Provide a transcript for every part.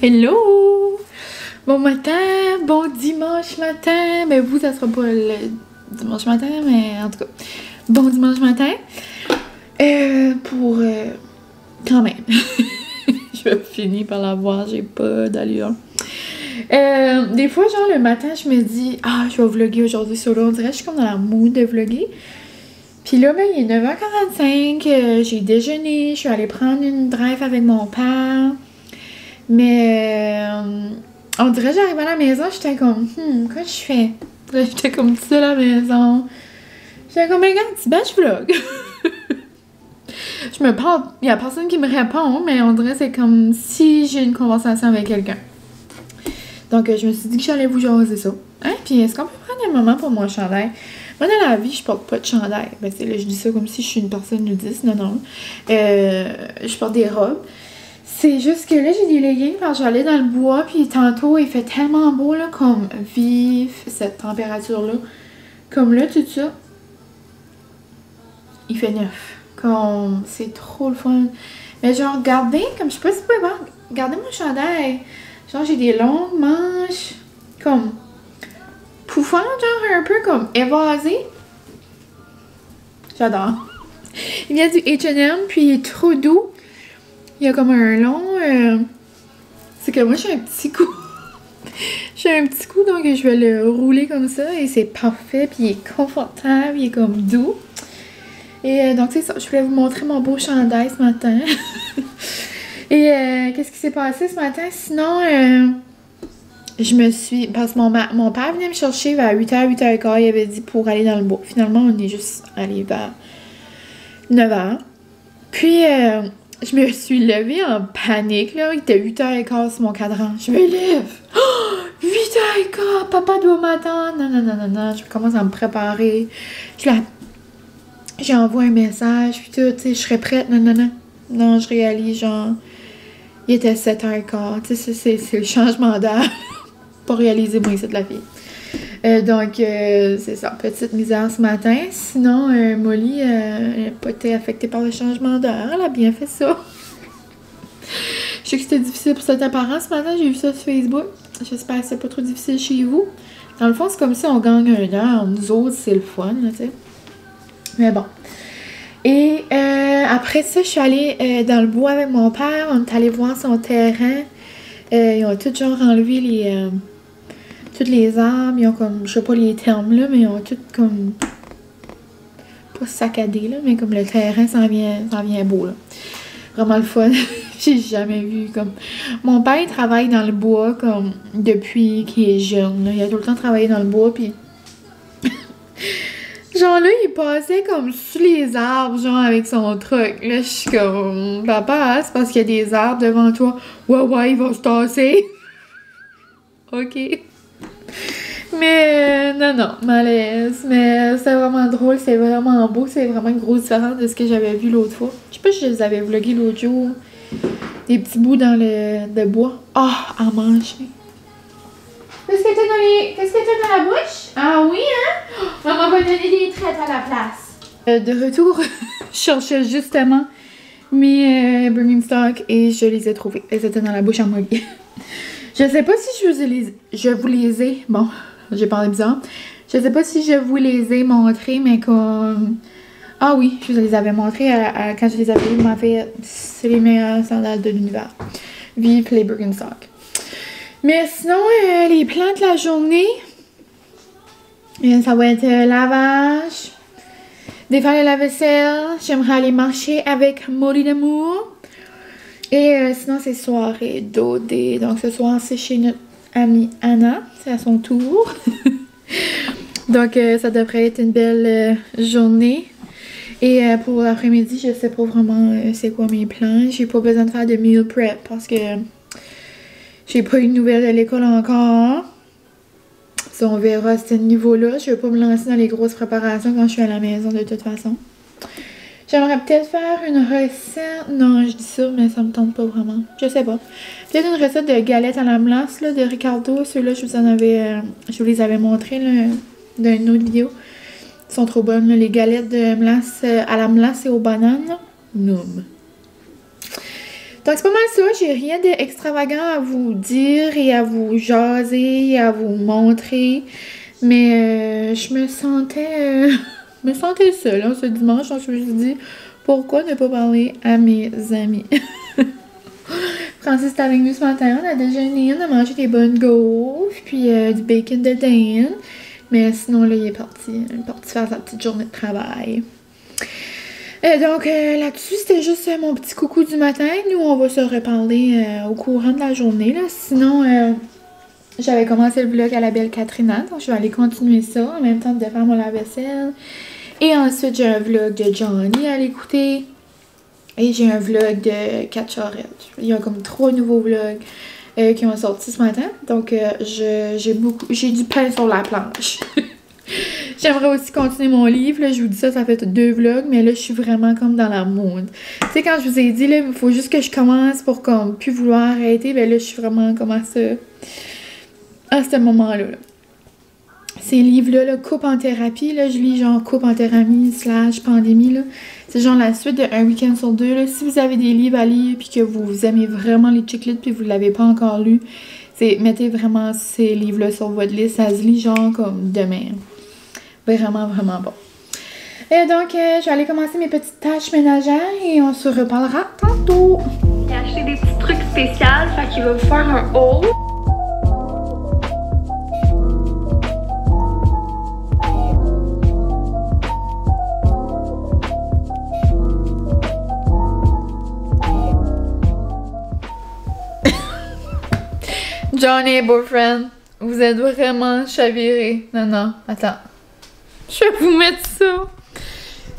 Hello! Bon matin, bon dimanche matin. Ben vous, ça sera pas le dimanche matin, mais en tout cas, bon dimanche matin. Quand même. Je vais finir par l'avoir, j'ai pas d'allure. Des fois, genre le matin, je me dis, je vais vlogger aujourd'hui sur l'eau. On dirait que je suis comme dans la mood de vlogger. Puis là, ben, il est 9h45, j'ai déjeuné, je suis allée prendre une drive avec mon père. Mais on dirait que j'arrive à la maison, j'étais comme, quoi je fais? Là, j'étais comme toute seule à la maison. J'étais comme, regarde, petit batch vlog. Je me parle, il y a personne qui me répond, mais on dirait que c'est comme si j'ai une conversation avec quelqu'un. Donc, je me suis dit que j'allais vous jaser ça. Hein? Puis, est-ce qu'on peut prendre un moment pour mon chandail? Moi, dans la vie, je porte pas de chandail. Ben, c'est là, je dis ça comme si je suis une personne nudiste. Non. Je porte des robes. C'est juste que là, j'ai des leggings quand j'allais dans le bois, puis tantôt, il fait tellement beau, là, comme vif, cette température-là. Comme là, tout ça, il fait 9. Comme, c'est trop le fun. Mais genre, regardez, comme, je sais pas si vous pouvez voir, regardez mon chandail. Genre, j'ai des longues manches, comme, pouffantes, genre, un peu comme évasées. J'adore. Il y a du H&M, puis il est trop doux. Il y a comme un long... C'est que moi, j'ai un petit cou. J'ai un petit cou, donc je vais le rouler comme ça. Et c'est parfait, puis il est confortable, il est comme doux. Et donc, c'est ça. Je voulais vous montrer mon beau chandail ce matin. Et qu'est-ce qui s'est passé ce matin? Sinon, je me suis... Parce que mon père venait me chercher vers 8h, 8h15. Il avait dit pour aller dans le bois. Finalement, on est juste allé vers 9h. Puis... je me suis levée en panique, là. Il était 8h15 sur mon cadran. Je me lève. 8h15, papa doit m'attendre. Non. Je commence à me préparer. J'envoie un message, puis tout, tu sais, je serais prête. Non, je réalise, genre, il était 7h15. Tu sais, c'est le changement d'heure. Pas réaliser, moi, c'est de la fille. Donc, c'est ça, petite misère ce matin. Sinon, Molly n'a pas été affectée par le changement d'heure. Elle a bien fait ça. Je sais que c'était difficile pour certains parents ce matin. J'ai vu ça sur Facebook. J'espère que c'est pas trop difficile chez vous. Dans le fond, c'est comme si on gagne une heure. Nous autres, c'est le fun, tu sais. Mais bon. Et après ça, je suis allée dans le bois avec mon père. On est allé voir son terrain. Ils ont tout genre enlevé toutes les arbres, ils ont comme, je sais pas les termes là, mais ils ont tout comme, pas saccadé là, mais comme le terrain s'en vient beau là. Vraiment le fun. J'ai jamais vu comme... Mon père, il travaille dans le bois comme depuis qu'il est jeune là. Il a tout le temps travaillé dans le bois, puis... genre là, il passait comme sous les arbres, genre avec son truck. Là, je suis comme, papa, c'est parce qu'il y a des arbres devant toi. Ouais, il va se tasser. Ok. Mais non, malaise. Mais c'est vraiment drôle, c'est vraiment beau, c'est vraiment une grosse différence de ce que j'avais vu l'autre fois. Je sais pas si je les avais vlogués l'autre jour. Des petits bouts dans le bois. À manger. Qu'est-ce que t'as dans la bouche? Ah oui, hein? Maman va donner des traites à la place. De retour, je cherchais justement mes Birkenstock et je les ai trouvés. Elles étaient dans la bouche à Molly. Je sais pas si je vous les ai... Bon, j'ai parlé bizarre. Je sais pas si je vous les ai montrés, mais comme... Ah oui, je vous les avais montrés quand je les avais vus. M'a fait... C'est les meilleures sandales de l'univers. Vive les Birkenstock. Mais sinon, les plans de la journée... ça va être lavage, défaire la vaisselle. J'aimerais aller marcher avec Molly d'amour. Et sinon, c'est soirée d'OD. Donc, ce soir, c'est chez notre amie Anna. C'est à son tour. Donc, ça devrait être une belle journée. Et pour l'après-midi, je sais pas vraiment c'est quoi mes plans. J'ai pas besoin de faire de meal prep parce que j'ai pas eu de nouvelles de l'école encore. Ça, on verra à ce niveau-là. Je vais pas me lancer dans les grosses préparations quand je suis à la maison de toute façon. J'aimerais peut-être faire une recette. Non, je dis ça, mais ça me tente pas vraiment. Je sais pas. Peut-être une recette de galettes à la melasse là, de Ricardo. Ceux-là, je vous les avais montrés là, dans une autre vidéo. Ils sont trop bonnes, là, les galettes de melasse à la melasse et aux bananes. Noum. Donc c'est pas mal ça, j'ai rien d'extravagant à vous dire et à vous jaser et à vous montrer. Mais je me sentais seule hein, ce dimanche, donc je me suis dit pourquoi ne pas parler à mes amis. Francis est avec nous ce matin, on a déjeuné, on a mangé des bonnes gaufres, puis du bacon de dinde. Mais sinon là il est parti faire sa petite journée de travail. Donc là-dessus, c'était juste mon petit coucou du matin. Nous, on va se reparler au courant de la journée. Là. Sinon, j'avais commencé le vlog à la belle Katrina, donc je vais aller continuer ça en même temps de faire mon lave-vaisselle. Et ensuite, j'ai un vlog de Johnny à l'écouter. Et j'ai un vlog de Kat Charette. Il y a comme 3 nouveaux vlogs qui ont sorti ce matin. Donc, j'ai du pain sur la planche. J'aimerais aussi continuer mon livre, là, je vous dis ça fait 2 vlogs, mais là, je suis vraiment comme dans la mood. Tu sais, quand je vous ai dit, là, il faut juste que je commence pour comme plus vouloir arrêter, ben là, je suis vraiment comme à ce moment-là. Là. Ces livres-là, là, coupe en thérapie, là, je lis genre coupe en thérapie / pandémie, là. C'est genre la suite de Un week-end sur 2, là. Si vous avez des livres à lire, puis que vous aimez vraiment les chick lit, puis vous ne l'avez pas encore lu, mettez vraiment ces livres-là sur votre liste, ça se lit genre comme demain. Vraiment, vraiment bon. Et donc, je vais aller commencer mes petites tâches ménagères et on se reparlera tantôt. J'ai acheté des petits trucs spéciaux, fait qu'il va vous faire un haul. Johnny et boyfriend, vous êtes vraiment chavirés. Non, attends. Je vais vous mettre ça.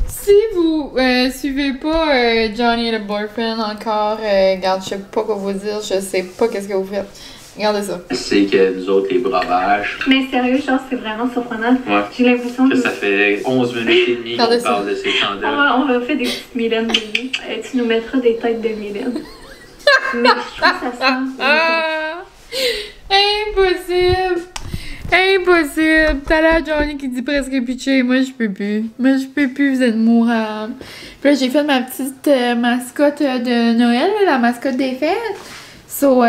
Si vous suivez pas Johnny le boyfriend encore, regarde, je sais pas quoi vous dire, je sais pas qu'est-ce que vous faites. Regardez ça. C'est que nous autres, les breuvages. Mais sérieux, genre, c'est vraiment surprenant. Ouais. J'ai l'impression que ça fait 11 minutes et demie qu'on parle de ces chandelles. On va faire des petites Mylène de vie. Tu nous mettras des têtes de Mylène. Mais je trouve que ça sent. Impossible! Impossible! T'as là Johnny qui dit presque pitché. Moi, je peux plus. Vous êtes mourable. Puis là, j'ai fait ma petite mascotte de Noël, la mascotte des fêtes. So,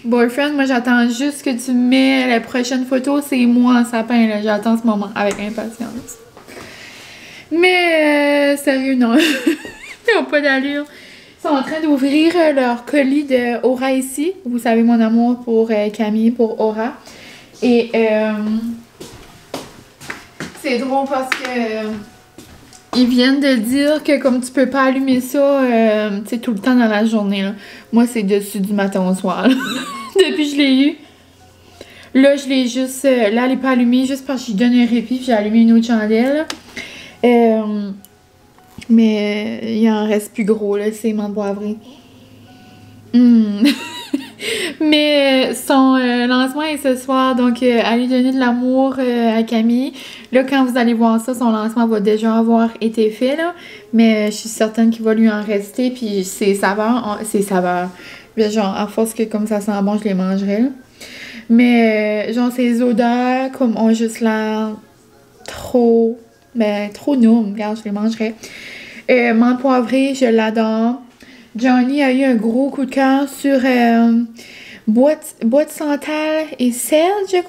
boyfriend, moi, j'attends juste que tu mets la prochaine photo. C'est moi en sapin, là. J'attends ce moment avec impatience. Mais, sérieux, non. Ils n'ont pas d'allure. Ils sont en train d'ouvrir leur colis de Aura ici. Vous savez mon amour pour Camille, pour Aura. Et c'est drôle parce que ils viennent de dire que comme tu peux pas allumer ça tout le temps dans la journée. Là. Moi, c'est dessus du matin au soir. Depuis que je l'ai eu. Là, je l'ai juste... là, elle n'est pas allumée juste parce que je lui donne un répit. J'ai allumé une autre chandelle. Mais il en reste plus gros, là, c'est menthe poivrée. Mais son lancement est ce soir, donc allez donner de l'amour à Camille. Là, quand vous allez voir ça, son lancement va déjà avoir été fait, là. Mais je suis certaine qu'il va lui en rester, puis ses saveurs. Genre, à force que comme ça sent bon, je les mangerai, là. Mais genre, ses odeurs, comme ont juste l'air trop noum. Regarde, je les mangerai. Menthe poivrée, je l'adore. Johnny a eu un gros coup de cœur sur bois de santal et cèdre, je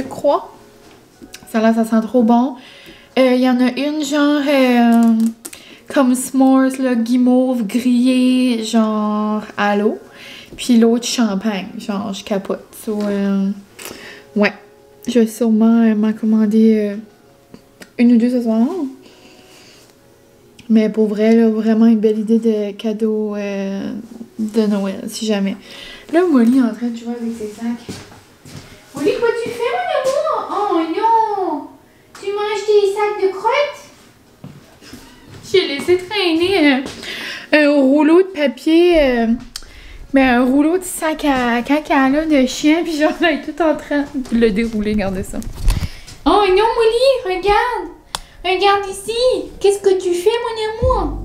crois. Ça là, ça sent trop bon. Il y en a une genre comme s'mores, là, guimauve grillé, genre à l'eau. Puis l'autre champagne, genre je capote. So, ouais, je vais sûrement m'en commander une ou deux ce soir. Mais pour vrai, là, vraiment une belle idée de cadeau de Noël, si jamais. Là, Molly est en train de jouer avec ses sacs. Molly, quoi tu fais, mon amour? Oh non! Tu manges tes sacs de crottes? J'ai laissé traîner un rouleau de papier, un rouleau de sac à caca là, de chien, puis genre, là, elle est tout en train de le dérouler, regardez ça. Oh non, Molly, regarde! Regarde ici! Qu'est-ce que tu fais, mon amour?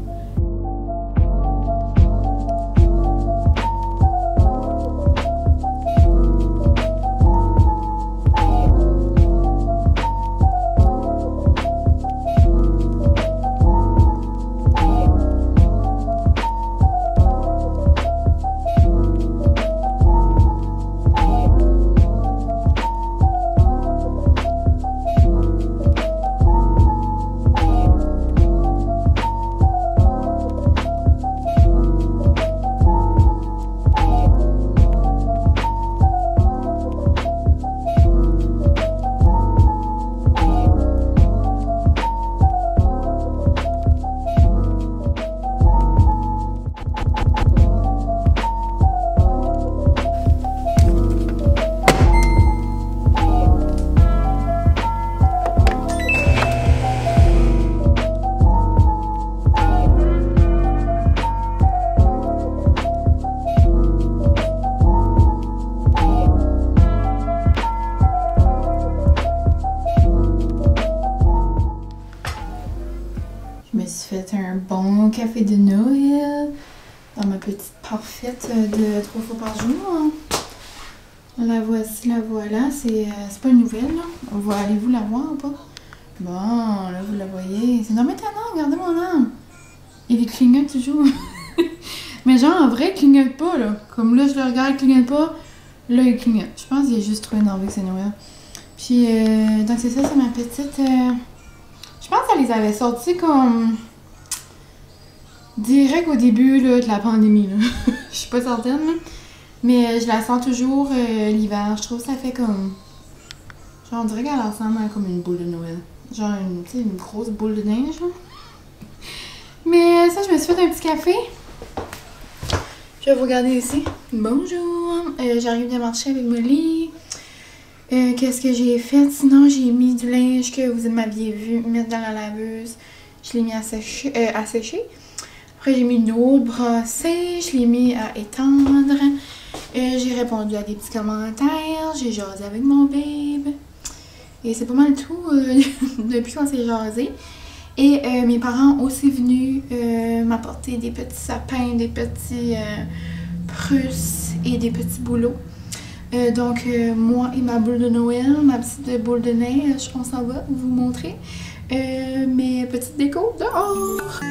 suis fait un bon café de Noël dans ma petite parfaite de 3 fois par jour. Hein. La voici, la voilà. C'est pas une nouvelle, là. Allez-vous la voir ou pas? Bon, là, vous la voyez. C'est normal, regardez mon âme. Il clignote toujours. Mais genre, en vrai, il clignote pas, là. Comme là, je le regarde, il clignote pas. Là, il clignote. Je pense qu'il est juste trop énervé que c'est Noël. Puis, donc c'est ça, c'est ma petite... Je pense qu'elle les avait sortis comme... direct au début, là, de la pandémie, là. Je suis pas certaine, là. Mais je la sens toujours l'hiver. Je trouve que ça fait comme... Genre, on dirait qu'elle ressemble à comme une boule de Noël. Genre, une grosse boule de neige, là. Mais ça, je me suis fait un petit café. Je vais vous regarder ici. Bonjour! J'arrive de marcher avec Molly. Qu'est-ce que j'ai fait? Sinon, j'ai mis du linge que vous m'aviez vu mettre dans la laveuse. Je l'ai mis à sécher. Après, j'ai mis une eau brassée. Je l'ai mis à étendre. J'ai répondu à des petits commentaires. J'ai jasé avec mon babe. Et c'est pas mal tout depuis qu'on s'est jasé. Et mes parents ont aussi venus m'apporter des petits sapins, des petits prusses et des petits bouleaux. Donc, moi et ma boule de Noël, ma petite boule de neige, on s'en va vous montrer mes petites décos dehors.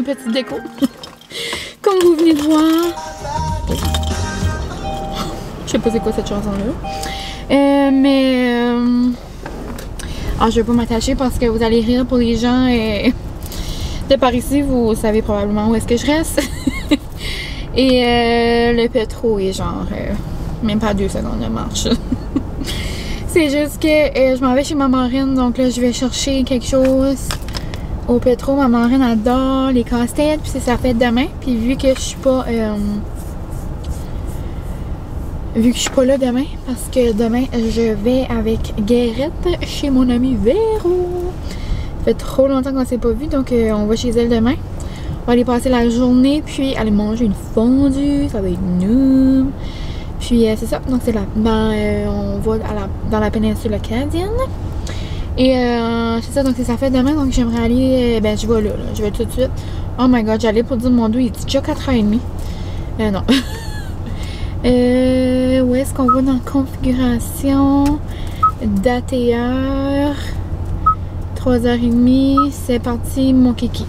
Petite déco comme vous venez de voir. Je sais pas c'est quoi cette chanson là je vais pas m'attacher parce que vous allez rire pour les gens de par ici. Vous savez probablement où est-ce que je reste. Et le pétro est genre même pas 2 secondes de marche. C'est juste que je m'en vais chez ma marraine, donc là je vais chercher quelque chose au pétro. Ma marraine adore les casse-têtes, puis c'est sa fête demain. Puis vu que je suis pas là demain, parce que demain je vais avec Guérette chez mon amie Véro. Ça fait trop longtemps qu'on s'est pas vu, donc on va chez elle demain. On va aller passer la journée, puis aller manger une fondue, ça va être noob. Puis c'est ça, donc c'est là. On va dans la péninsule acadienne. Et c'est ça, donc c'est sa fête demain, donc j'aimerais aller, je vais là, je vais tout de suite. Oh my god, j'allais pour dire mon dos, il dit déjà 4h30. Non. Où est-ce qu'on va dans configuration, date et heure, 3h30, c'est parti, mon kiki.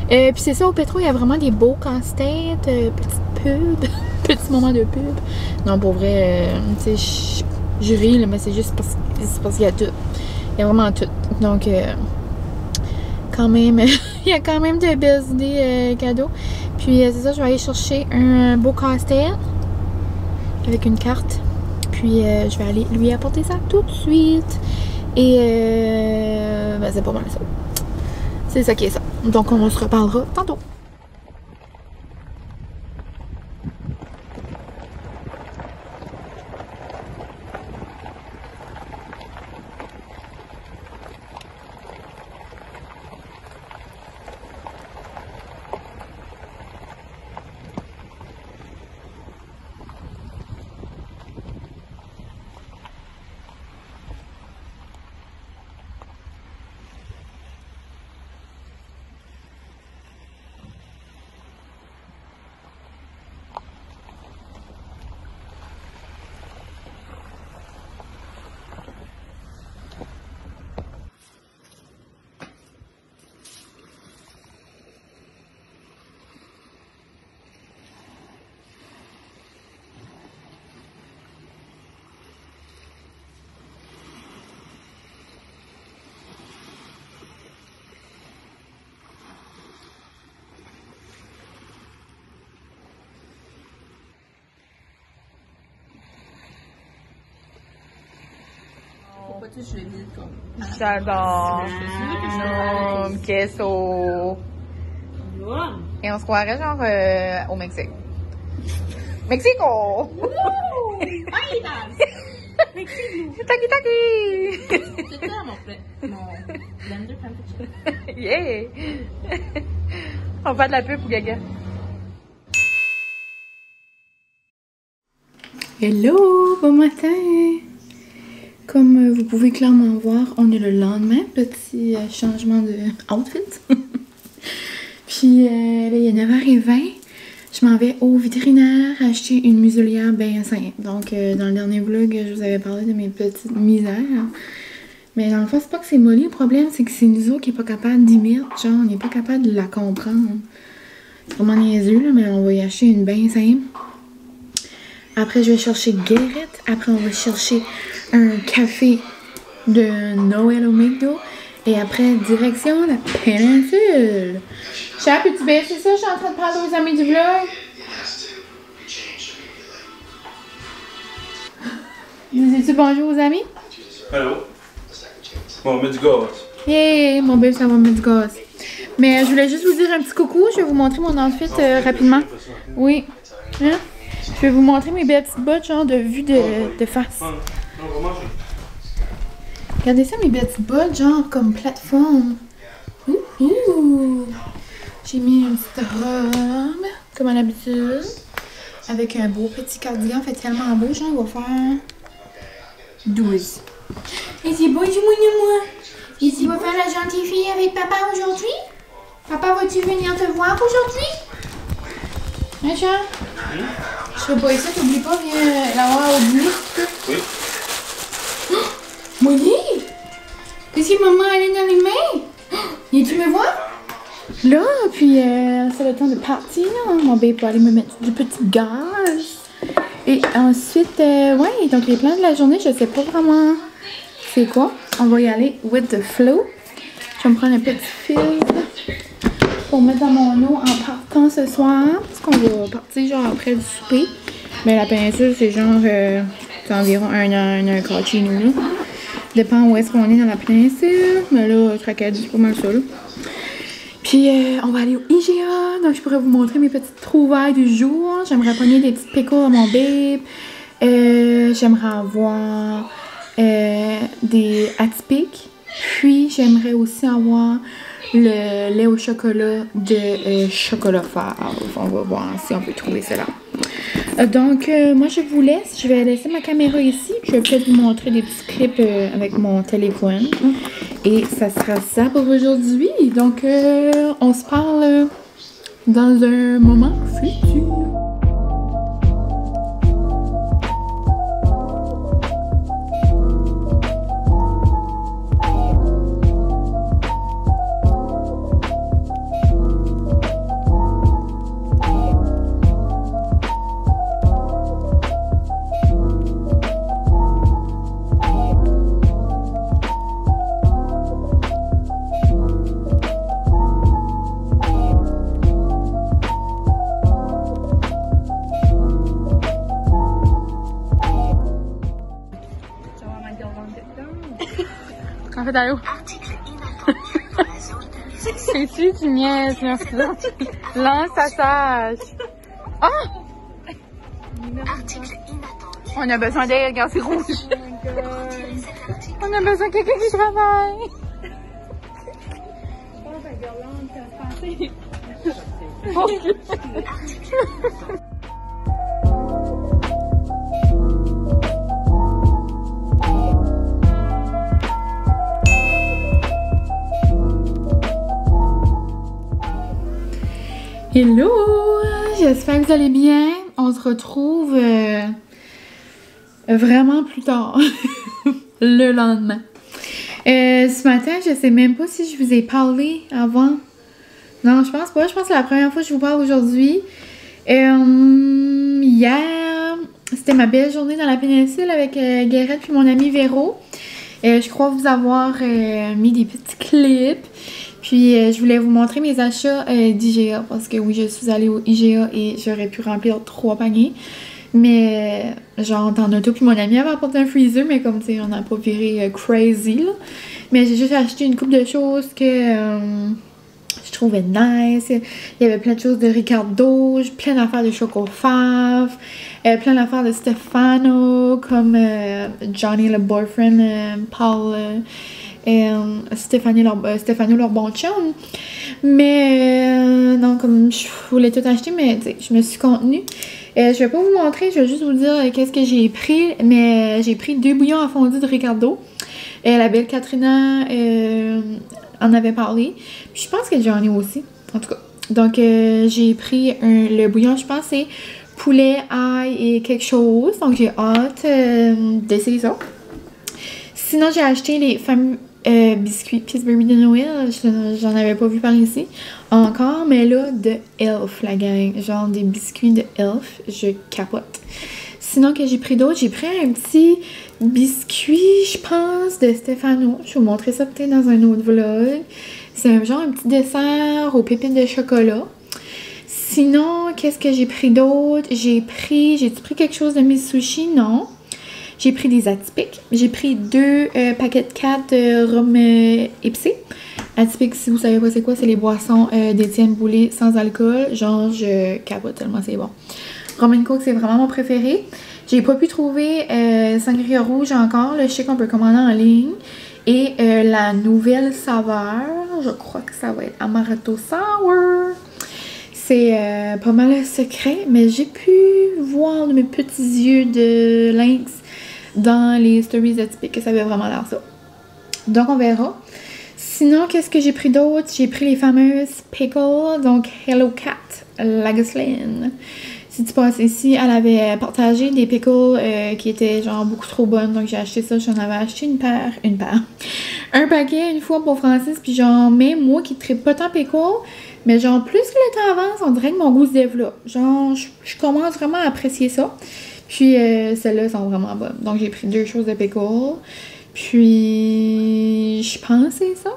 Puis c'est ça, au pétro, il y a vraiment des beaux casse-têtes, petites pubs, petits moments de pub. Non, pour vrai, tu sais, je ris, là, mais c'est juste parce qu'il y a tout. Il y a vraiment tout. Donc, quand même, il y a quand même de belles idées cadeaux. Puis, c'est ça, je vais aller chercher un beau casse-tête avec une carte. Puis, je vais aller lui apporter ça tout de suite. Et, c'est pas mal ça. C'est ça qui est ça. Donc, on se reparlera tantôt. vois-tu, je le lis comme. J'adore. Queso. Et on se croirait genre au Mexique. Mexico! Taki taki! C'est ça mon blender temperature. Yeah! On va de la pub pour Gaga. Hello! Bon matin! Comme vous pouvez clairement voir, on est le lendemain. Petit changement de outfit. Puis là, il est 9h20. Je m'en vais au vétérinaire acheter une muselière bien simple. Donc, dans le dernier vlog, je vous avais parlé de mes petites misères. Mais dans le fond, c'est pas que c'est molly. Le problème, c'est que c'est nous autres qui n'est pas capable d'imiter. Genre, on n'est pas capable de la comprendre. C'est vraiment niaiseux, là, mais on va y acheter une bien simple. Après, je vais chercher Guérette. Après, on va chercher un café de Noël au McDo. Et après, direction la péninsule. Chat, peux-tu baisser ça? Je suis en train de parler aux amis du vlog. Vous dites bonjour aux amis? Allô? Bon, on met du gaz. Yeah, mon bébé, ça va mettre du gaz. Mais je voulais juste vous dire un petit coucou. Je vais vous montrer mon outfit rapidement. Oui. Hein? Je vais vous montrer mes belles petites bottes, genre de vue de face. Non, on va manger. Regardez ça, mes belles petites bottes, genre comme plateforme. Ouh! J'ai mis une petite robe, comme à l'habitude, avec un beau petit cardigan, fait tellement beau, genre, on va faire 12. Et c'est beau, dis-moi. Et tu vas faire la gentille fille avec papa aujourd'hui? Papa, vas-tu venir te voir aujourd'hui? Hein, Charles? Je serai pas ici, t'oublies pas, viens l'avoir au dîner, si tu peux. Oui. Oh! Molly! Qu'est-ce que maman elle est dans les mains? Viens-tu me voir? Là, puis c'est le temps de partir. Mon bébé va aller me mettre du petit gaz. Et ensuite, ouais, donc les plans de la journée, je sais pas vraiment c'est quoi. On va y aller with the flow. Je vais me prendre un petit fil pour mettre dans mon eau en partant ce soir. Parce qu'on va partir genre après le souper. Mais la péninsule, c'est genre c'est environ un an quart chez nous. Là. Dépend où est-ce qu'on est dans la péninsule. Mais là, Tracadie, c'est pas mal ça. Là. Puis on va aller au IGA, donc je pourrais vous montrer mes petites trouvailles du jour. J'aimerais pogner des petites pickles à mon babe. J'aimerais avoir des atypiques. Puis j'aimerais aussi avoir le lait au chocolat de Chocolat Fave. On va voir si on peut trouver cela. Donc moi je vous laisse. Je vais laisser ma caméra ici. Je vais peut-être vous montrer des petits clips avec mon téléphone. Et ça sera ça pour aujourd'hui. Donc, on se parle dans un moment futur. En fait, allô? C'est-tu, tu niaises, merci. Lance ta sage. Ah! On a besoin d'aide, regarde, c'est rouge. On a besoin de quelqu'un qui travaille. Hello! J'espère que vous allez bien. On se retrouve vraiment plus tard, le lendemain. Ce matin, je sais même pas si je vous ai parlé avant. Non, je pense pas. Je pense que c'est la première fois que je vous parle aujourd'hui. Hier, c'était ma belle journée dans la péninsule avec Guérette puis mon ami Véro. Je crois vous avoir mis des petits clips. Puis je voulais vous montrer mes achats d'IGA parce que oui, je suis allée au IGA et j'aurais pu remplir 3 paniers. Mais genre dans auto, puis mon ami avait apporté un freezer, mais comme tu sais, on n'a pas viré crazy là. Mais j'ai juste acheté une couple de choses que je trouvais nice. Il y avait plein de choses de Ricardo, plein d'affaires de Chocofave, plein d'affaires de Stefano, comme Johnny le boyfriend, Paul et Stefano leur bon chum. Mais non, comme je voulais tout acheter, mais je me suis contenue. Je vais pas vous montrer, je vais juste vous dire qu'est-ce que j'ai pris. Mais j'ai pris 2 bouillons à fondu de Ricardo. La belle Katrina en avait parlé. Puis je pense que j'en ai aussi, en tout cas. Donc j'ai pris le bouillon, je pense c'est poulet, ail et quelque chose. Donc j'ai hâte d'essayer ça. Sinon j'ai acheté les fameux biscuits Pillsbury de Noël. J'en avais pas vu par ici encore, mais là de Elf la gang. Genre des biscuits de Elf, je capote. Sinon que j'ai pris d'autres, j'ai pris un petit biscuit, je pense, de Stefano. Je vais vous montrer ça peut-être dans un autre vlog. C'est un petit dessert aux pépites de chocolat. Sinon, qu'est-ce que j'ai pris d'autre? J'ai-tu pris quelque chose de mes sushis? Non. J'ai pris des atypiques. J'ai pris 2 paquets de 4 de rhum épicé. Atypique, si vous savez pas c'est quoi, c'est les boissons d'Étienne Boulay sans alcool. Genre, je capote tellement c'est bon. Rum & Coke, c'est vraiment mon préféré. J'ai pas pu trouver Sangria Rouge encore. Je sais qu'on peut commander en ligne. Et la nouvelle saveur, je crois que ça va être Amaretto Sour. C'est pas mal secret, mais j'ai pu voir de mes petits yeux de lynx dans les stories atypiques que ça avait vraiment l'air ça. Donc on verra. Sinon, qu'est-ce que j'ai pris d'autre? J'ai pris les fameuses pickles, donc Hello Cat, Lagosline. Si tu passes ici, elle avait partagé des pickles qui étaient genre beaucoup trop bonnes. Donc j'ai acheté ça, j'en avais acheté une paire. Un paquet une fois pour Francis, puis genre même moi qui ne tripe pas tant pickles, mais genre plus que le temps avance, on dirait que mon goût se développe. Genre je commence vraiment à apprécier ça. Puis celles-là sont vraiment bonnes. Donc j'ai pris 2 choses de pickles. Puis je pense que c'est ça.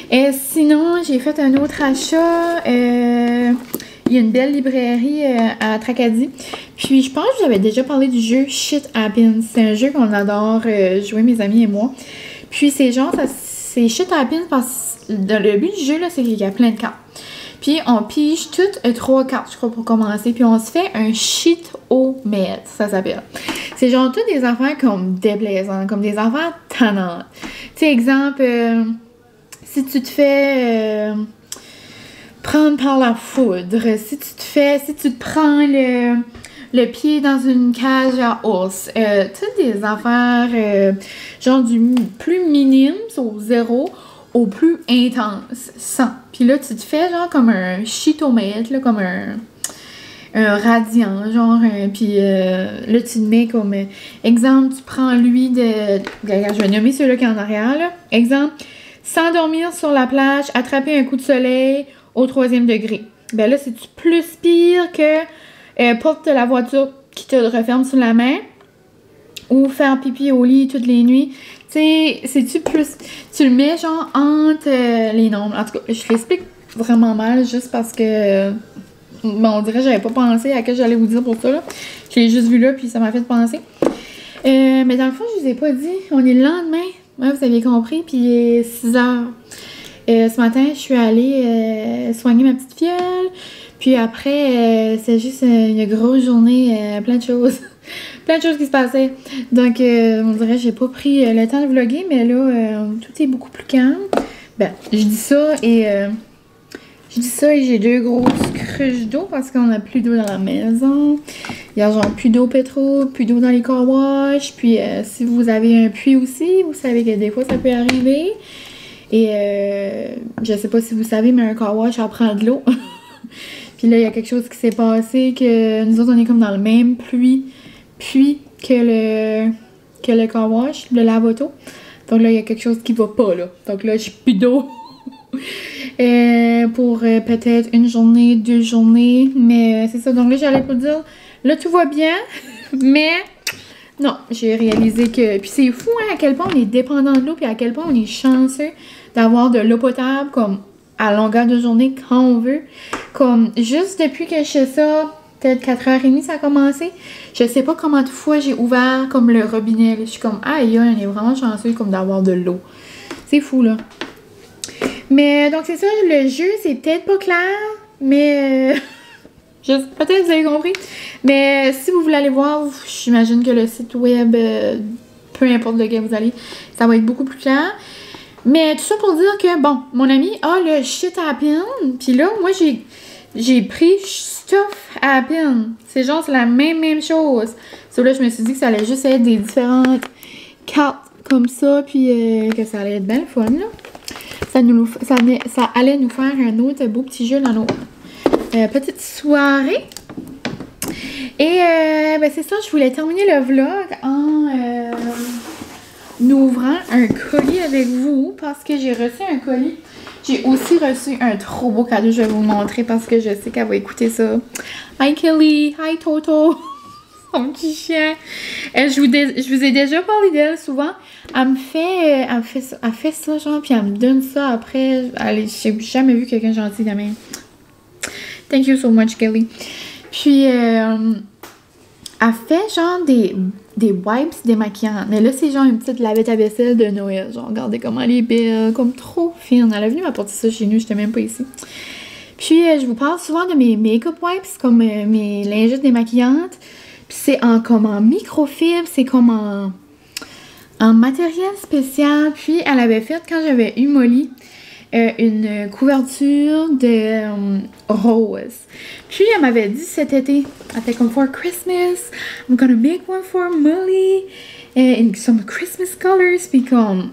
Et sinon, j'ai fait un autre achat. Il y a une belle librairie à Tracadie. Puis je pense que j'avais déjà parlé du jeu Shit Happens. C'est un jeu qu'on adore jouer, mes amis et moi. Puis c'est Shit Happens parce que le but du jeu, là, c'est qu'il y a plein de cartes. Puis on pige toutes 3 cartes, je crois, pour commencer. Puis on se fait un shit-o-med, ça s'appelle. C'est genre toutes des affaires comme déplaisantes, comme des affaires tannantes. Tu sais, exemple, si tu te fais prendre par la foudre, si tu te prends le pied dans une cage à os, toutes des affaires genre du plus minime, au 0, au plus intense, 100. Puis là, tu te fais genre comme un shit-o-med, là, comme un radiant, genre, puis là, tu te mets comme, exemple, tu prends lui je vais nommer ceux-là qui est en arrière, là. Exemple, s'endormir sur la plage, attraper un coup de soleil au 3e degré. Ben là, c'est-tu plus pire que porte de la voiture qui te referme sur la main ou faire pipi au lit toutes les nuits? Tu sais, c'est-tu plus... Tu le mets genre entre les nombres. En tout cas, je l'explique vraiment mal juste parce que... bon, on dirait que j'avais pas pensé à quoi j'allais vous dire pour ça, là. Je l'ai juste vu là, puis ça m'a fait penser. Mais dans le fond, je vous ai pas dit. On est le lendemain. Ouais, vous avez compris, puis il est 6 heures. Ce matin, je suis allée soigner ma petite fiole. Puis après, c'est juste une grosse journée, plein de choses. Plein de choses qui se passaient. Donc, on dirait que j'ai pas pris le temps de vlogger, mais là, tout est beaucoup plus calme. Ben, je dis ça et j'ai 2 grosses cruches d'eau parce qu'on a plus d'eau dans la maison. Il y a genre plus d'eau pétro, plus d'eau dans les car wash. Puis si vous avez un puits aussi, vous savez que des fois ça peut arriver. Et je sais pas si vous savez, mais un car wash, ça prend de l'eau. Puis là, il y a quelque chose qui s'est passé que nous autres, on est comme dans le même puits que le car wash, le lave-auto. Donc là, il y a quelque chose qui va pas, là. Donc là, j'ai plus d'eau. Pour peut-être 1 journée, 2 journées. Mais c'est ça. Donc là, j'allais pas dire, là, tout va bien. Mais non, j'ai réalisé que... Puis c'est fou, hein, à quel point on est dépendant de l'eau. Puis à quel point on est chanceux d'avoir de l'eau potable comme à longueur de journée quand on veut. Comme juste depuis que je fais ça peut-être 4h30 ça a commencé. Je sais pas combien de fois j'ai ouvert comme le robinet. Là. Je suis comme, aïe, on est vraiment chanceux comme d'avoir de l'eau. C'est fou, là. Mais donc c'est ça, le jeu, c'est peut-être pas clair, mais peut-être vous avez compris. Mais si vous voulez aller voir, j'imagine que le site web, peu importe lequel vous allez, ça va être beaucoup plus clair. Mais tout ça pour dire que, bon, mon ami a le shit happen, puis là, moi, j'ai pris stuff happen. C'est genre, c'est la même chose. Sauf là, je me suis dit que ça allait juste être des différentes cartes comme ça, puis que ça allait être bien le fun, là. Ça allait nous faire un autre beau petit jeu dans nos petites soirées. Et ben c'est ça, je voulais terminer le vlog en ouvrant un colis avec vous parce que j'ai reçu un colis. J'ai aussi reçu un trop beau cadeau, je vais vous montrer parce que je sais qu'elle va écouter ça. Hi Kelly, hi Toto, son petit chien. Je vous ai déjà parlé d'elle souvent. Elle fait ça genre, puis elle me donne ça après. J'ai jamais vu quelqu'un gentil de même. Thank you so much Kelly. Puis elle fait genre des wipes démaquillantes. Mais là, c'est genre une petite lavette à vaisselle de Noël. Genre, regardez comment elle est belle, comme trop fine. Elle est venue m'apporter ça chez nous, j'étais même pas ici. Puis, je vous parle souvent de mes make-up wipes, comme mes lingettes démaquillantes. Puis, c'est comme en microfibre, c'est comme en matériel spécial. Puis, elle avait fait, quand j'avais eu Molly, une couverture de rose. Puis elle m'avait dit cet été, elle était comme for Christmas, I'm gonna make one for Molly in some Christmas colors. Puis comme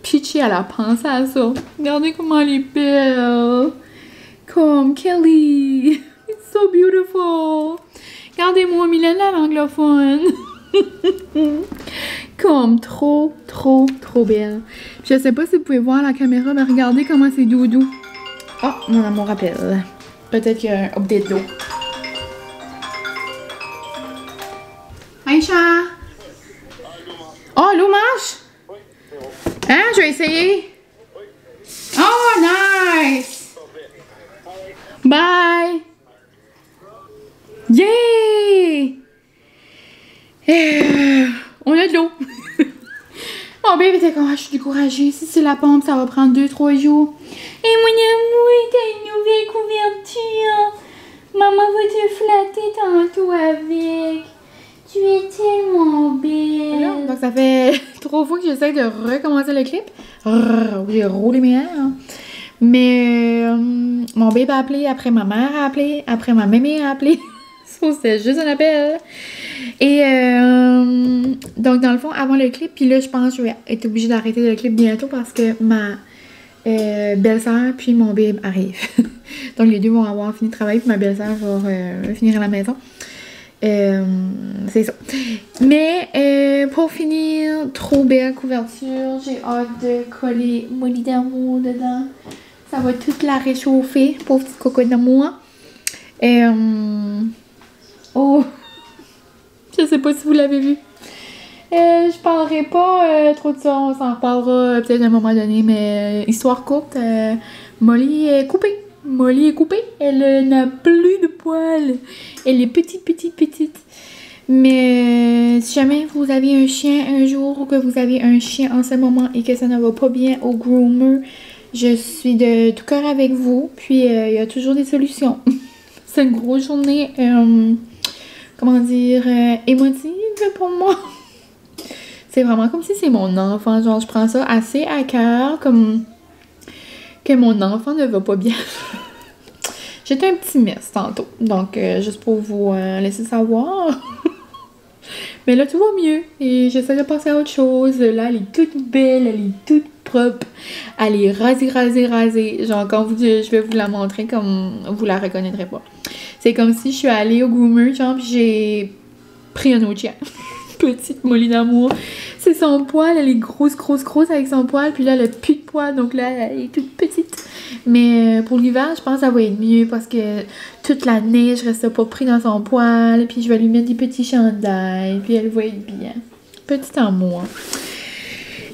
Peachy, elle a pensé à ça. Regardez comment elle est belle. Comme Kelly, it's so beautiful. Regardez-moi, Mylène l'anglophone. Comme trop belle. Puis je sais pas si vous pouvez voir la caméra, mais regardez comment c'est doudou. Oh, mon amour appelle. Peut-être qu'il y a un update d'eau. Aïcha! Oh, l'eau marche? Hein, je vais essayer. Oh, nice! Bye! Yay! On a de l'eau. Mon bébé était comme, je suis découragée. Si c'est la pompe, ça va prendre 2-3 jours. Et mon amour, t'as une nouvelle couverture. Maman va te flatter tantôt avec. Tu es tellement belle. Donc ça fait 3 fois que j'essaie de recommencer le clip. J'ai roulé mes airs. Mais mon bébé a appelé, après ma mère a appelé, après ma mémé a appelé. C'était juste un appel. Et donc dans le fond, avant le clip, puis là je pense que je vais être obligée d'arrêter le clip bientôt parce que ma belle-sœur puis mon bébé arrivent. Donc les deux vont avoir fini de travailler puis ma belle-sœur va finir à la maison. C'est ça. Mais pour finir, trop belle couverture. J'ai hâte de coller Molly d'amour dedans. Ça va toute la réchauffer, pauvre petite coco d'amour. Oh, je sais pas si vous l'avez vu. Je parlerai pas trop de ça, on s'en reparlera peut-être à un moment donné, mais histoire courte, Molly est coupée. Molly est coupée, elle n'a plus de poils. Elle est petite. Mais si jamais vous avez un chien un jour ou que vous avez un chien en ce moment et que ça ne va pas bien au groomer, je suis de tout cœur avec vous. Puis il y a toujours des solutions. C'est une grosse journée, comment dire, émotive pour moi. C'est vraiment comme si c'est mon enfant. Genre, je prends ça assez à cœur, comme que mon enfant ne va pas bien. J'étais un petit mess tantôt. Donc, juste pour vous laisser savoir. Mais là, tout va mieux. Et j'essaie de passer à autre chose. Là, elle est toute belle, elle est toute propre. Elle est rasée. Genre, quand je vais vous la montrer, comme vous la reconnaîtrez pas. C'est comme si je suis allée au groomer, genre, pis j'ai pris un autre chien. Petite Molly d'amour. C'est son poil, elle est grosse avec son poil. Puis là, elle a plus de poil, donc là, elle est toute petite. Mais pour l'hiver, je pense que ça va être mieux parce que toute la neige reste pas pris dans son poil. Puis je vais lui mettre des petits chandails. Puis elle va être bien. Petit amour.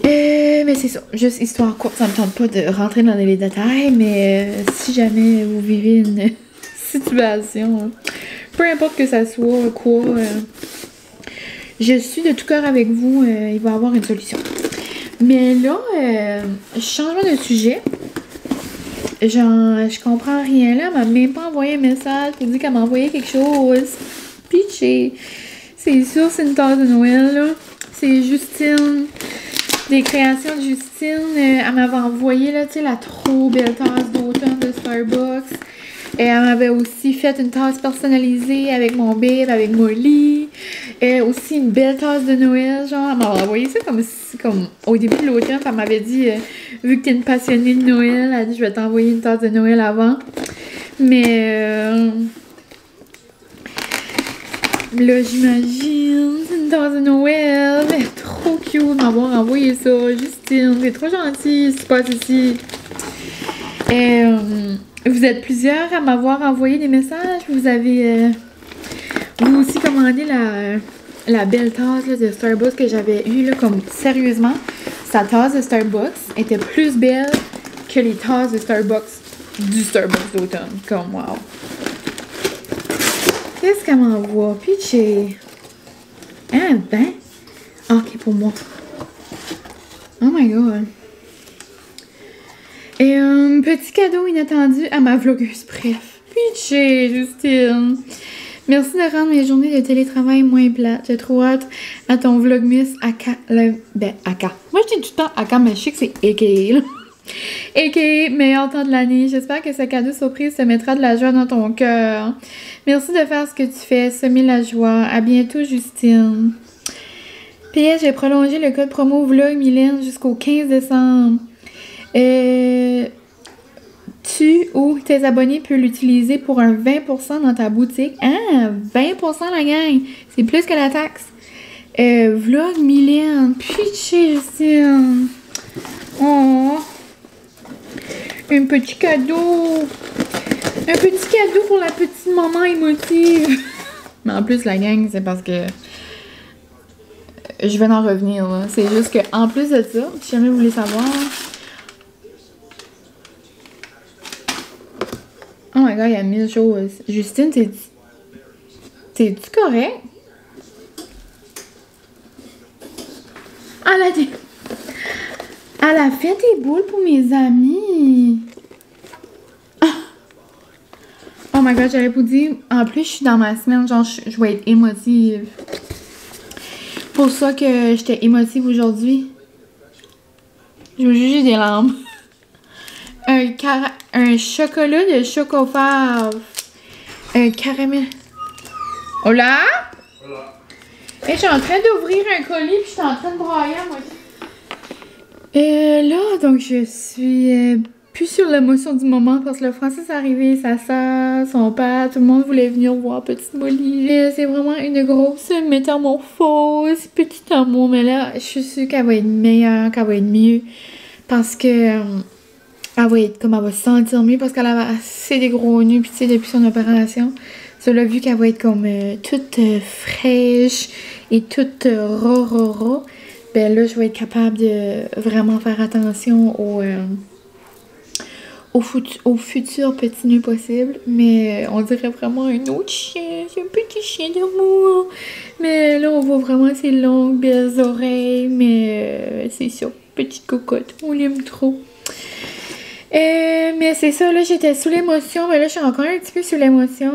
Mais c'est ça. Juste histoire courte, ça me tente pas de rentrer dans les détails. Mais si jamais vous vivez une situation peu importe que ça soit quoi, je suis de tout cœur avec vous, il va y avoir une solution. Mais là, changement de sujet. Genre, je comprends rien là, elle m'a même pas envoyé un message pour dire qu'elle m'a envoyé quelque chose. Pitché. C'est sûr, c'est une tasse de Noël, là. C'est Justine. Des créations de Justine. Elle m'avait envoyé, là, tu sais, la trop belle tasse d'automne de Starbucks. Et elle m'avait aussi fait une tasse personnalisée avec mon bébé, avec Molly. Et aussi une belle tasse de Noël, genre. Elle m'avait envoyé ça comme au début de l'automne. Elle m'avait dit, vu que t'es une passionnée de Noël, elle a dit, je vais t'envoyer une tasse de Noël avant. Mais là, j'imagine, c'est une tasse de Noël. Elle est trop cute de m'avoir envoyé ça. Justine, c'est trop gentil, c'est pas ici. Et vous êtes plusieurs à m'avoir envoyé des messages. Vous avez vous aussi commandé la belle tasse là, de Starbucks que j'avais eue. Là, comme sérieusement, sa tasse de Starbucks était plus belle que les tasses de Starbucks du Starbucks d'automne. Comme wow. Qu'est-ce qu'elle m'envoie? Pitché. Ah ben. Ok, pour moi. Oh my god. Et un petit cadeau inattendu à ma vlogueuse. Bref. Pitché, Justine. Merci de rendre mes journées de télétravail moins plates. J'ai trop hâte à ton vlogmas Aka. Aka. Moi, je dis tout le temps Aka, mais je sais que c'est AKA, là. AKA, meilleur temps de l'année. J'espère que ce cadeau surprise te mettra de la joie dans ton cœur. Merci de faire ce que tu fais. Semer la joie. À bientôt, Justine. PS, j'ai prolongé le code promo Vlog Mylène jusqu'au 15 décembre. Tu ou tes abonnés peuvent l'utiliser pour un 20% dans ta boutique. Ah, 20% la gang! C'est plus que la taxe. Vlog Mylène. Pitché, Justine. Oh! Un petit cadeau. Un petit cadeau pour la petite maman émotive. Mais en plus, la gang, c'est parce que je vais en revenir, là. C'est juste que en plus de ça, si jamais vous voulez savoir... Oh my god, il y a 1000 choses. Justine, t'es-tu correct? Elle a fait des boules pour mes amis. Oh my god, j'allais vous dire, en plus, je suis dans ma semaine, genre, je vais être émotive. Pour ça que j'étais émotive aujourd'hui. Je vais juger des larmes. Un chocolat de chocofave. Un caramel. Hola? Voilà. Et je suis en train d'ouvrir un colis puis je suis en train de broyer à moitié. Là, donc je suis plus sur l'émotion du moment parce que le Francis est arrivé, sa soeur, son père, tout le monde voulait venir voir petite Molly. C'est vraiment une grosse métamorphose, petit amour, mais là, je suis sûre qu'elle va être meilleure, qu'elle va être mieux parce que elle va être comme elle va se sentir mieux parce qu'elle a assez des gros nus puis tu sais depuis son opération. Cela vu qu'elle va être comme toute fraîche et toute ra. Ben là, je vais être capable de vraiment faire attention au futur petit nœud possible. Mais on dirait vraiment un autre chien. C'est un petit chien d'amour. Mais là, on voit vraiment ses longues, belles oreilles. Mais c'est ça, petite cocotte. On l'aime trop. Mais c'est ça, là, j'étais sous l'émotion. Mais là, je suis encore un petit peu sous l'émotion.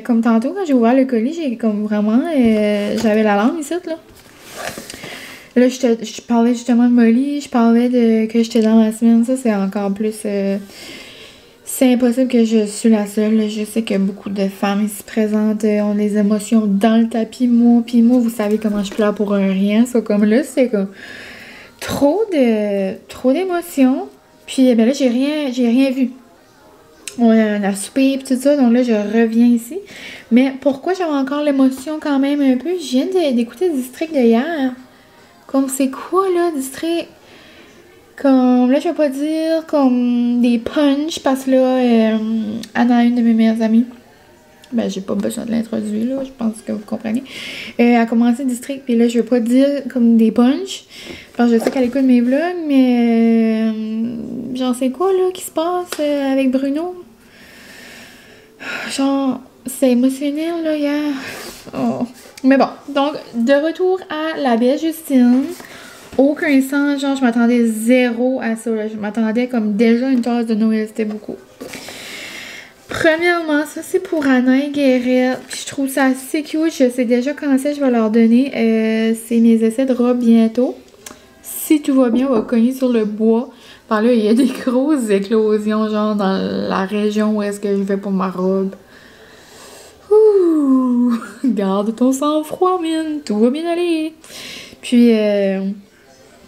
Comme tantôt, quand j'ai ouvert le colis, j'ai comme vraiment... j'avais la larme ici, là. Là, je parlais justement de Molly, je parlais que j'étais dans ma semaine. Ça, c'est encore plus... c'est impossible que je suis la seule. Là. Je sais que beaucoup de femmes ici présentes ont des émotions dans le tapis. Moi, vous savez comment je pleure pour un rien. Ça, comme là, c'est comme trop d'émotions. Puis, ben là, j'ai rien vu. On a soupé et tout ça. Donc là, je reviens ici. Mais pourquoi j'avais encore l'émotion quand même un peu? Je viens d'écouter le district de hier. Comme c'est quoi là, district? Comme là, je vais pas dire comme des punchs parce que là, Anna, une de mes meilleures amies, ben j'ai pas besoin de l'introduire là, je pense que vous comprenez. Elle a commencé le district, puis là, je vais pas dire comme des punchs parce que je sais qu'elle écoute mes vlogs, mais j'en sais quoi là qui se passe avec Bruno? Genre, c'est émotionnel, là, hier. Oh. Mais bon, donc, de retour à la belle Justine. Aucun sens, genre, je m'attendais zéro à ça, là. Je m'attendais comme déjà une tasse de Noël, c'était beaucoup. Premièrement, ça, c'est pour Anna et Guérette. Puis je trouve ça assez cute. Je sais déjà quand c'est, je vais leur donner. C'est mes essais de robe bientôt. Si tout va bien, on va cogner sur le bois. Par là, il y a des grosses éclosions, genre, dans la région où est-ce que je vais pour ma robe. Ouh! Garde ton sang-froid, man! Tout va bien aller! Puis,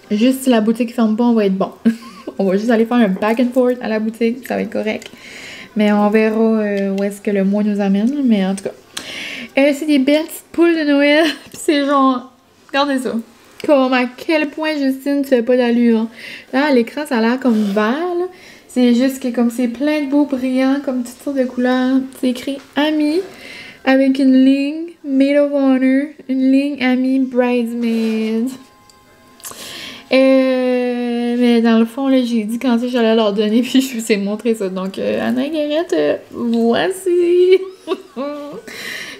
juste si la boutique ferme pas, on va être bon. On va juste aller faire un back and forth à la boutique, ça va être correct. Mais on verra où est-ce que le mois nous amène, mais en tout cas. C'est des belles petites poules de Noël, pis c'est genre... Regardez ça! Comme à quel point, Justine, tu fais pas d'allure. Là, à l'écran, ça a l'air comme vert, là. C'est juste que comme c'est plein de beaux brillants, comme toutes sortes de couleurs. C'est écrit « Ami » avec une ligne « Maid of Honor », une ligne « Ami Bridesmaid ». Mais dans le fond, là, j'ai dit quand j'allais leur donner, puis je vous ai montré ça. Donc, Anna et Guérette, voici!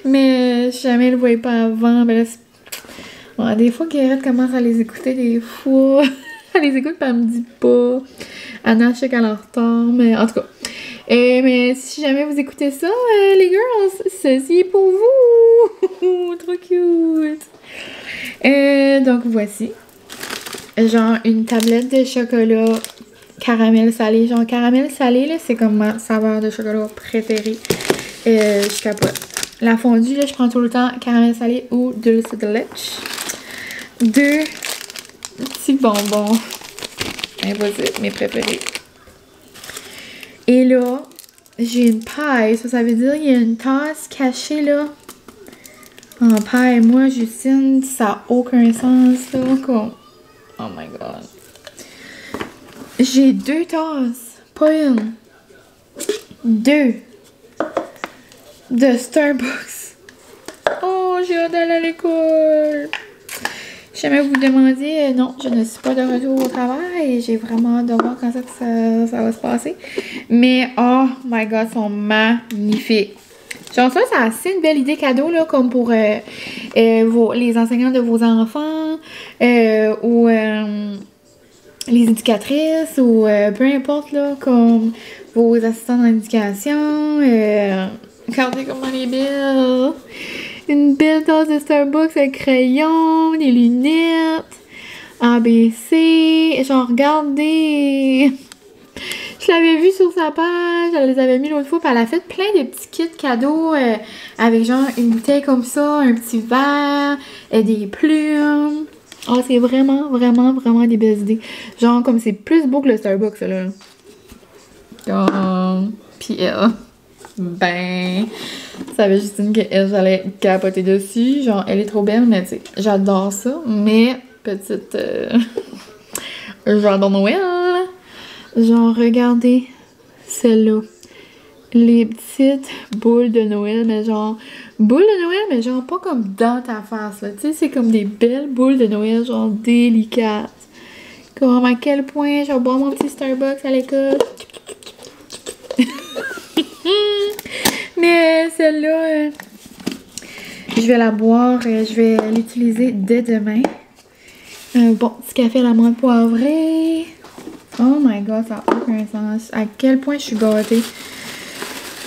Mais si jamais elle ne le voyait pas avant, ben là, ouais, des fois, Guérette commence à les écouter, des fois. Elle les écoute, puis elle me dit pas. Anna, je sais qu'elle est en retard, mais en tout cas. Mais si jamais vous écoutez ça, les girls, ceci est pour vous! Trop cute! Donc, voici. Genre, une tablette de chocolat caramel salé. Genre, caramel salé, là, c'est comme ma saveur de chocolat préférée. Je capote. La fondue, là, je prends tout le temps caramel salé ou dulce de leche. 2 petits bonbons. Impossible, mes préférés. Et là, j'ai une paille. Ça veut dire qu'il y a une tasse cachée, là. En paille. Moi, Justine, ça n'a aucun sens, là. Comme... Oh my god. J'ai 2 tasses. Pas une. 2. De Starbucks. Oh, j'ai hâte d'aller à l'école. Si jamais vous vous demandiez, non, je ne suis pas de retour au travail. J'ai vraiment hâte de voir quand ça va se passer. Mais, oh my god, ils sont magnifiques. Genre ça, c'est assez une belle idée cadeau, là, comme pour les enseignants de vos enfants, ou les éducatrices, ou peu importe, là, comme vos assistants dans l'éducation. Regardez comment elle est belle! Une belle tasse de Starbucks avec crayon, des lunettes, ABC, genre regardez! Je l'avais vu sur sa page, elle les avait mis l'autre fois, puis elle a fait plein de petits kits cadeaux avec genre une bouteille comme ça, un petit verre, des plumes. Oh, c'est vraiment, vraiment, vraiment des belles idées. Genre, comme c'est plus beau que le Starbucks, ça, là. Oh, puis elle, ben, ça avait Justine qu'elle, j'allais capoter dessus. Genre, elle est trop belle, mais tu sais, j'adore ça. Mais, petite, j'adore Noël. Genre, regardez celle-là. Les petites boules de Noël, mais genre... Boules de Noël, mais genre pas comme dans ta face, là. Tu sais, c'est comme des belles boules de Noël, genre délicates. Comme à quel point, genre, boire mon petit Starbucks à l'école. Mais celle-là, je vais la boire, je vais l'utiliser dès demain. Bon, petit café à la menthe poivrée. Oh my god, ça n'a aucun sens. À quel point je suis gâtée.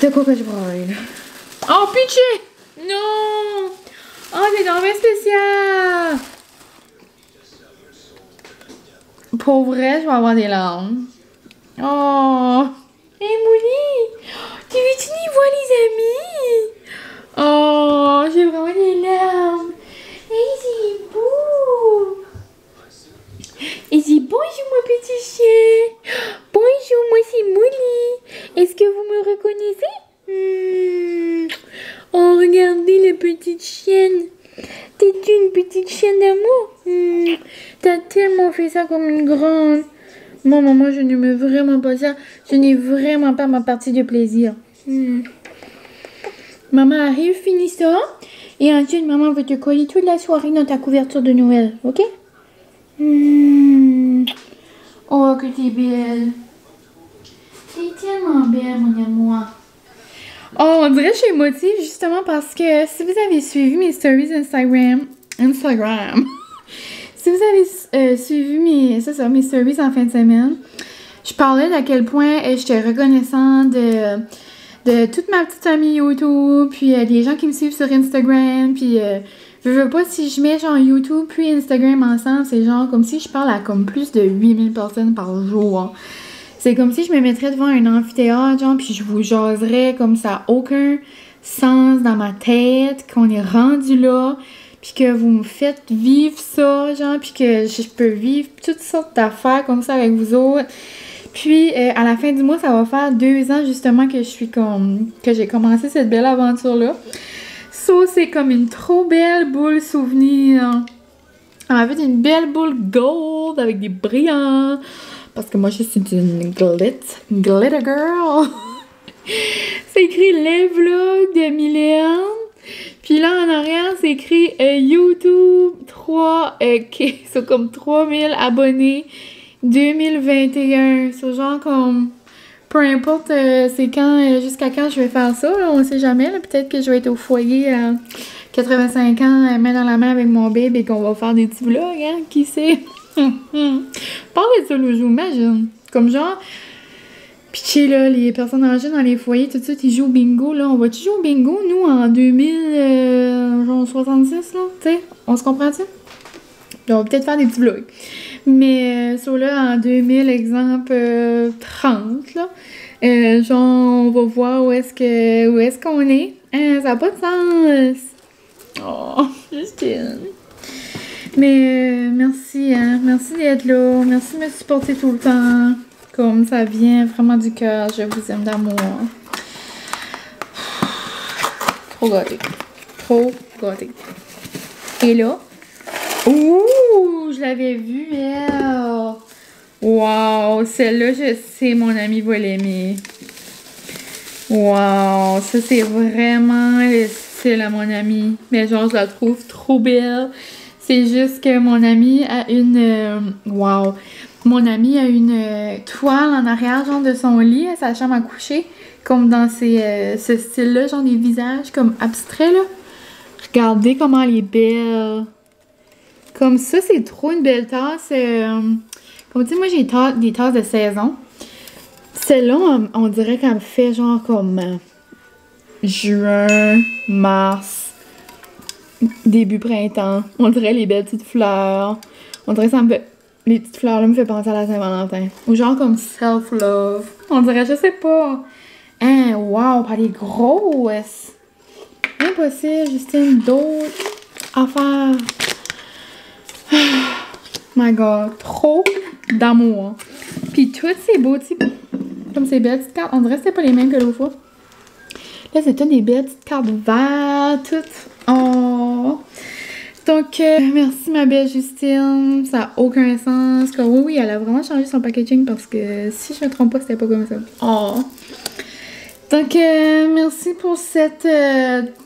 De quoi que je braille, là. Oh, pitché! Non! Oh, c'est vraiment spécial! Pour vrai, je vais avoir des larmes. Oh! Hey, Mouli! Tu veux-tu y voir les amis? Oh, j'ai vraiment des larmes. Hey, c'est beau! Et c'est bonjour mon petit chien. Bonjour, moi c'est Mouli. Est-ce que vous me reconnaissez? Oh, regardez la petite chienne. T'es-tu une petite chienne d'amour? T'as tellement fait ça comme une grande. Non, maman, je ne me vraiment pas ça. Je n'ai vraiment pas ma partie de plaisir. Maman arrive, finis ça. Et ensuite, maman va te coller toute la soirée dans ta couverture de Noël. Ok? Oh, que t'es belle. T'es tellement belle, mon amour. Oh, Oh, on dirait que je suis émotive justement parce que si vous avez suivi mes stories Instagram. Si vous avez suivi mes stories en fin de semaine, je parlais d'à quel point j'étais reconnaissante de toute ma petite famille YouTube, puis des gens qui me suivent sur Instagram, puis je veux pas, si je mets genre YouTube puis Instagram ensemble, c'est genre comme si je parle à comme plus de 8000 personnes par jour. C'est comme si je me mettrais devant un amphithéâtre, genre, puis je vous jaserais comme ça, aucun sens dans ma tête, qu'on est rendu là, puis que vous me faites vivre ça, genre, puis que je peux vivre toutes sortes d'affaires comme ça avec vous autres. Puis, à la fin du mois, ça va faire 2 ans, justement, que j'ai commencé cette belle aventure-là. So, c'est comme une trop belle boule souvenir. Elle m'a fait une belle boule gold avec des brillants. Parce que moi, je suis une glitter girl. C'est écrit les vlogs de Mylène. Puis là, en arrière, c'est écrit YouTube 3, c'est comme 3000 abonnés 2021. C'est genre comme, peu importe c'est quand, jusqu'à quand je vais faire ça, là, on sait jamais. Peut-être que je vais être au foyer à 85 ans, main dans la main avec mon bébé et qu'on va faire des petits vlogs, hein, qui sait. Parlez de ça, là, je vous imagine. Comme genre, pitcher là, les personnes âgées dans les foyers, tout de suite, ils jouent au bingo, là. On va-tu jouer au bingo, nous, en 2066, là? Tu sais, on se comprend-tu? On va peut-être faire des petits vlogs. Mais, sur là, en 2000, exemple, 30, là, genre, on va voir où est-ce qu'on est. Hein, ça n'a pas de sens. Oh, Justine. Mais merci, hein. Merci d'être là. Merci de me supporter tout le temps. Comme ça vient vraiment du cœur. Je vous aime d'amour. Trop gâté. Trop gâté. Et là. Ouh! Je l'avais vue, elle. Wow! Celle-là, je sais, mon ami va l'aimer. Wow! Ça, c'est vraiment le style à mon ami. Mais genre, je la trouve trop belle. C'est juste que mon ami a une... wow! Mon ami a une toile en arrière, genre de son lit, à sa chambre à coucher. Comme dans ce style-là, genre des visages comme abstraits, là. Regardez comment elle est belle. Comme ça, c'est trop une belle tasse. Comme tu sais, moi, j'ai des tasses de saison. Celle-là, on dirait qu'elle me fait genre comme juin, mars... début printemps. On dirait les belles petites fleurs. On dirait que ça me fait... Les petites fleurs-là me fait penser à la Saint-Valentin. Ou genre comme self-love. On dirait, je sais pas. Hein, wow, elle est grosse. Impossible, Justine, d'autres affaires. My God, trop d'amour. Puis toutes ces beaux types, comme ces belles petites cartes, on dirait que c'était pas les mêmes que l'autre fois. Là, c'est toutes des belles petites cartes vertes, toutes. Oh! Donc, merci ma belle Justine. Ça n'a aucun sens. Comme, oui, elle a vraiment changé son packaging parce que si je me trompe pas, c'était pas comme ça. Oh! Donc, merci pour cette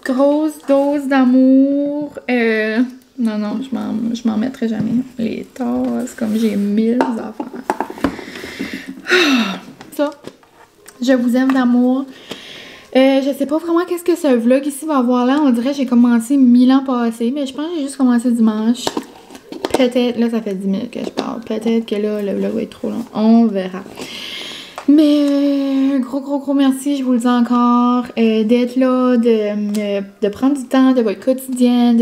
grosse dose d'amour. Non, je m'en mettrai jamais. Les tasses, comme j'ai 1000 affaires. Ça, je vous aime d'amour. Je sais pas vraiment qu'est-ce que ce vlog ici va avoir là. On dirait que j'ai commencé 1000 ans passés. Mais je pense que j'ai juste commencé dimanche. Peut-être, là ça fait 10 000 que je parle. Peut-être que là le vlog va être trop long. On verra. Mais gros merci, je vous le dis encore. D'être là, de prendre du temps de votre quotidien,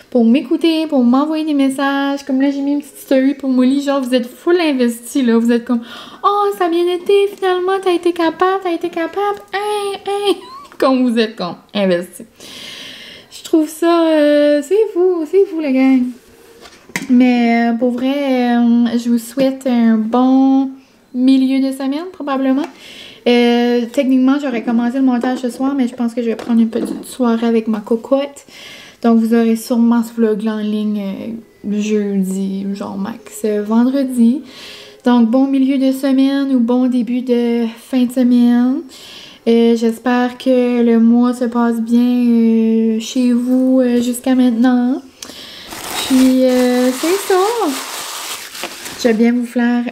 pour m'écouter, pour m'envoyer des messages. Comme là, j'ai mis une petite story pour Molly. Genre, vous êtes full investi, là. Vous êtes comme, oh, ça a bien été, finalement, t'as été capable. Hein. Comme vous êtes comme investi. Je trouve ça, c'est vous, la gang. Mais pour vrai, je vous souhaite un bon milieu de semaine, probablement. Techniquement, j'aurais commencé le montage ce soir, mais je pense que je vais prendre une petite soirée avec ma cocotte. Donc, vous aurez sûrement ce vlog-là en ligne jeudi, genre max vendredi. Donc, bon milieu de semaine ou bon début de fin de semaine. J'espère que le mois se passe bien chez vous jusqu'à maintenant. Puis, c'est ça. Je vais bien vous flaire.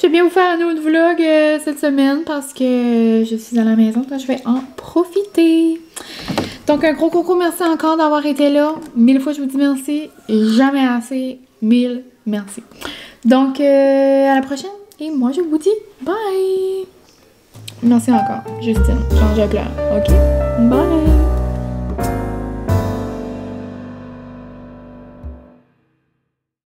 Je vais bien vous faire un autre vlog cette semaine parce que je suis à la maison, donc je vais en profiter. Donc un gros coucou, merci encore d'avoir été là. 1000 fois je vous dis merci, jamais assez, 1000 merci. Donc à la prochaine et moi je vous dis bye. Merci encore, Justine, j'en pleure, ok? Bye!